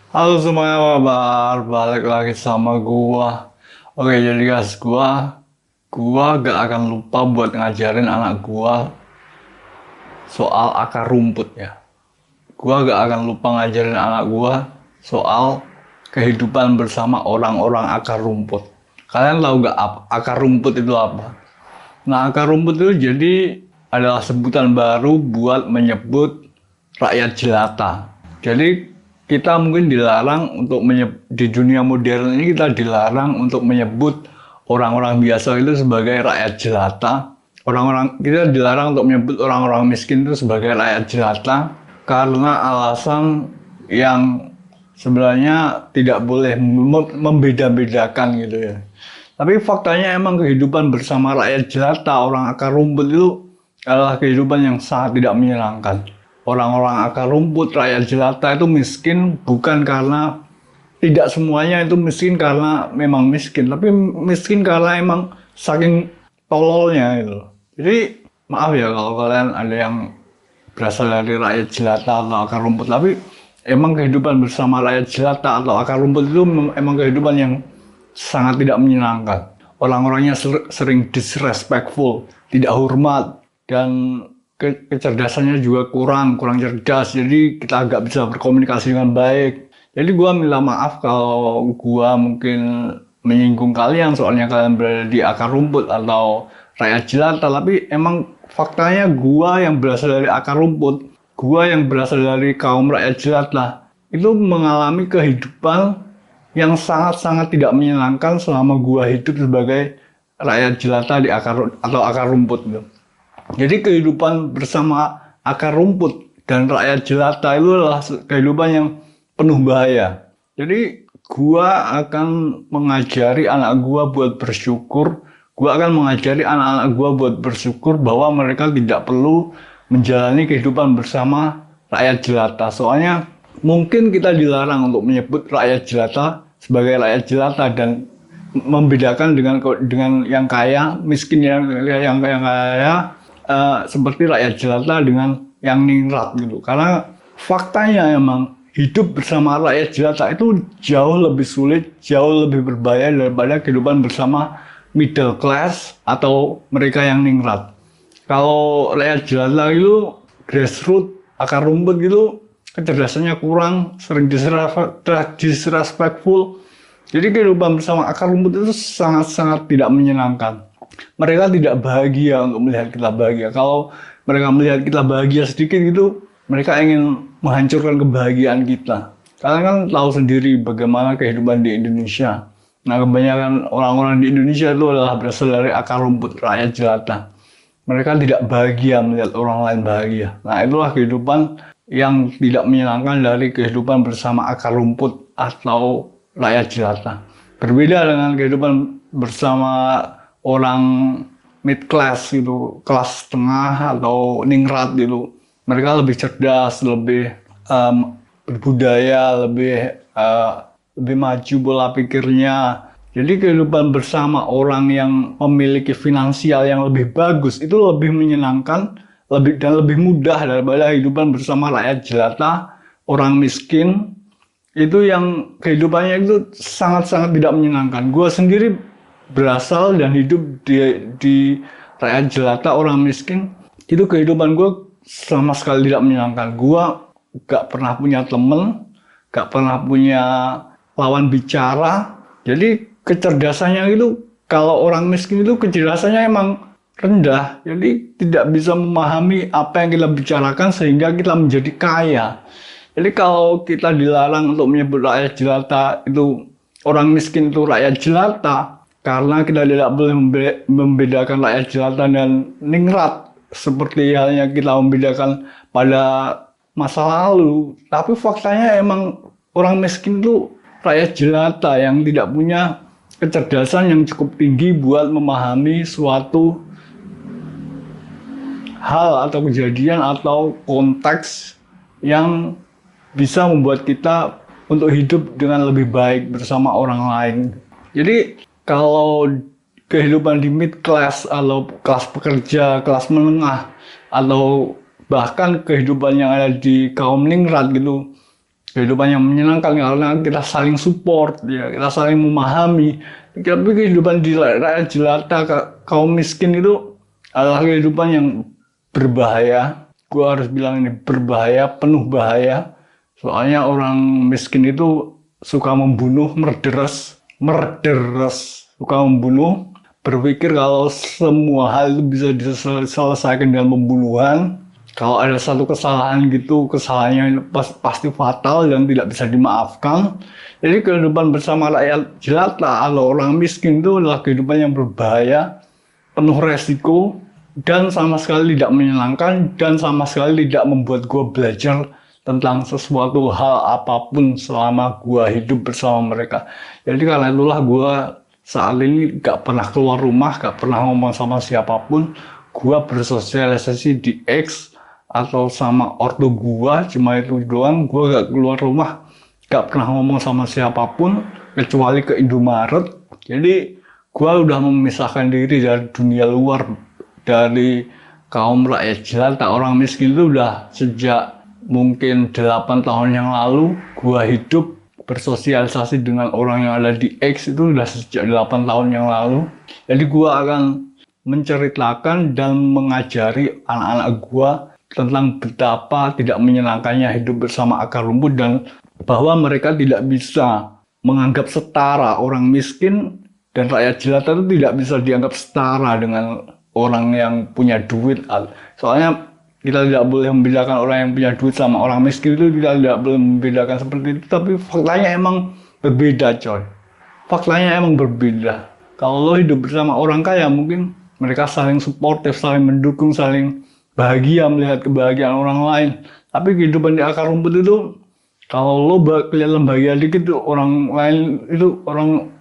Halo semuanya, apa kabar? Balik lagi sama gua. Oke, jadi guys, gua gak akan lupa buat ngajarin anak gua soal akar rumput ya. Gua gak akan lupa ngajarin anak gua soal kehidupan bersama orang-orang akar rumput. Kalian tahu gak akar rumput itu apa? Nah, akar rumput itu jadi adalah sebutan baru buat menyebut rakyat jelata. Jadi kita mungkin dilarang untuk di dunia modern ini kita dilarang untuk menyebut orang-orang biasa itu sebagai rakyat jelata. Orang-orang kita dilarang untuk menyebut orang-orang miskin itu sebagai rakyat jelata karena alasan yang sebenarnya tidak boleh membeda-bedakan gitu ya. Tapi faktanya emang kehidupan bersama rakyat jelata, orang akar rumput itu adalah kehidupan yang sangat tidak menyenangkan. Orang-orang akar rumput, rakyat jelata itu miskin bukan karena tidak semuanya itu miskin karena memang miskin, tapi miskin karena emang saking tololnya itu. Jadi maaf ya kalau kalian ada yang berasal dari rakyat jelata atau akar rumput, tapi emang kehidupan bersama rakyat jelata atau akar rumput itu emang kehidupan yang sangat tidak menyenangkan. Orang-orangnya sering disrespectful, tidak hormat, dan kecerdasannya juga kurang cerdas. Jadi kita agak bisa berkomunikasi dengan baik. Jadi gua minta maaf kalau gua mungkin menyinggung kalian soalnya kalian berada di akar rumput atau rakyat jelata. Tapi emang faktanya gua yang berasal dari akar rumput, gua yang berasal dari kaum rakyat jelata, itu mengalami kehidupan yang sangat-sangat tidak menyenangkan selama gua hidup sebagai rakyat jelata di akar rumput gitu. Jadi kehidupan bersama akar rumput dan rakyat jelata itu adalah kehidupan yang penuh bahaya. Jadi gua akan mengajari anak gua buat bersyukur. Gua akan mengajari anak-anak gua buat bersyukur bahwa mereka tidak perlu menjalani kehidupan bersama rakyat jelata. Soalnya mungkin kita dilarang untuk menyebut rakyat jelata sebagai rakyat jelata dan membedakan dengan yang kaya, miskin yang kaya, seperti rakyat jelata dengan yang ningrat gitu. Karena faktanya emang hidup bersama rakyat jelata itu jauh lebih sulit, jauh lebih berbahaya daripada kehidupan bersama middle class atau mereka yang ningrat. Kalau rakyat jelata itu grassroots, akar rumput gitu, kecerdasannya kurang, sering disrespectful. Jadi kehidupan bersama akar rumput itu sangat-sangat tidak menyenangkan. Mereka tidak bahagia untuk melihat kita bahagia. Kalau mereka melihat kita bahagia sedikit gitu, mereka ingin menghancurkan kebahagiaan kita. Kalian kan tahu sendiri bagaimana kehidupan di Indonesia. Nah, kebanyakan orang-orang di Indonesia itu adalah berasal dari akar rumput, rakyat jelata. Mereka tidak bahagia melihat orang lain bahagia. Nah, itulah kehidupan yang tidak menyenangkan dari kehidupan bersama akar rumput atau rakyat jelata. Berbeda dengan kehidupan bersama orang mid class gitu, kelas tengah atau ningrat gitu. Mereka lebih cerdas, lebih berbudaya, lebih maju pola pikirnya. Jadi kehidupan bersama orang yang memiliki finansial yang lebih bagus itu lebih menyenangkan, dan lebih mudah daripada kehidupan bersama rakyat jelata, orang miskin itu yang kehidupannya itu sangat-sangat tidak menyenangkan. Gue sendiri berasal dan hidup di rakyat jelata, orang miskin. Itu kehidupan gue sama sekali tidak menyenangkan. Gue gak pernah punya temen, gak pernah punya lawan bicara. Jadi kecerdasannya itu, kalau orang miskin itu kecerdasannya emang rendah. Jadi tidak bisa memahami apa yang kita bicarakan sehingga kita menjadi kaya. Jadi kalau kita dilarang untuk menyebut rakyat jelata itu, orang miskin itu rakyat jelata, karena kita tidak boleh membedakan rakyat jelata dan ningrat seperti halnya kita membedakan pada masa lalu. Tapi faktanya emang orang miskin itu rakyat jelata yang tidak punya kecerdasan yang cukup tinggi buat memahami suatu hal atau kejadian atau konteks yang bisa membuat kita untuk hidup dengan lebih baik bersama orang lain. Jadi kalau kehidupan di mid class atau kelas pekerja, kelas menengah, atau bahkan kehidupan yang ada di kaum ningrat gitu, kehidupan yang menyenangkan karena kita saling support, ya, kita saling memahami. Tapi kehidupan di rakyat jelata, kaum miskin itu adalah kehidupan yang berbahaya. Gua harus bilang ini berbahaya, penuh bahaya. Soalnya orang miskin itu suka membunuh, murderers, suka membunuh, berpikir kalau semua hal itu bisa diselesaikan dengan pembunuhan. Kalau ada satu kesalahan gitu, kesalahannya pasti fatal dan tidak bisa dimaafkan. Jadi kehidupan bersama rakyat jelata atau orang miskin itu adalah kehidupan yang berbahaya, penuh resiko, dan sama sekali tidak menyenangkan, dan sama sekali tidak membuat gue belajar tentang sesuatu hal apapun selama gue hidup bersama mereka. Jadi karena itulah gue saat ini gak pernah keluar rumah, gak pernah ngomong sama siapapun. Gue bersosialisasi di X atau sama ortu gua, cuma itu doang. Gua gak keluar rumah, gak pernah ngomong sama siapapun kecuali ke Indomaret. Jadi gua udah memisahkan diri dari dunia luar, dari kaum rakyat jelata, orang miskin itu udah sejak mungkin 8 tahun yang lalu. Gua hidup bersosialisasi dengan orang yang ada di X itu udah sejak 8 tahun yang lalu. Jadi gua akan menceritakan dan mengajari anak-anak gua tentang betapa tidak menyenangkannya hidup bersama akar rumput, dan bahwa mereka tidak bisa menganggap setara orang miskin dan rakyat jelata itu tidak bisa dianggap setara dengan orang yang punya duit. Soalnya kita tidak boleh membedakan orang yang punya duit sama orang miskin, itu kita tidak boleh membedakan seperti itu. Tapi faktanya emang berbeda, coy. Faktanya emang berbeda. Kalau lo hidup bersama orang kaya, mungkin mereka saling suportif, saling mendukung, saling bahagia melihat kebahagiaan orang lain. Tapi kehidupan di akar rumput itu, kalau lo kelihatan bahagia dikit tuh, orang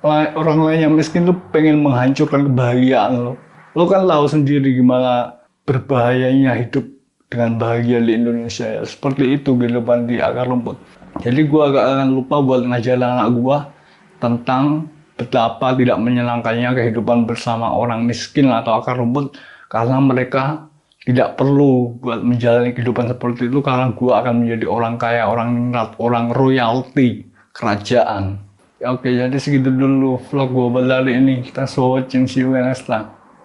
lain yang miskin tuh pengen menghancurkan kebahagiaan lo. Lo kan tahu sendiri gimana berbahayanya hidup dengan bahagia di Indonesia, ya. Seperti itu kehidupan di akar rumput. Jadi gua gak akan lupa buat ngajarin anak gua tentang betapa tidak menyenangkannya kehidupan bersama orang miskin atau akar rumput, karena mereka tidak perlu buat menjalani kehidupan seperti itu, karena gue akan menjadi orang kaya, orang ningrat, orang royalty kerajaan. Ya, oke, jadi segitu dulu vlog gue pada hari ini. Thanks for watching, see you next time.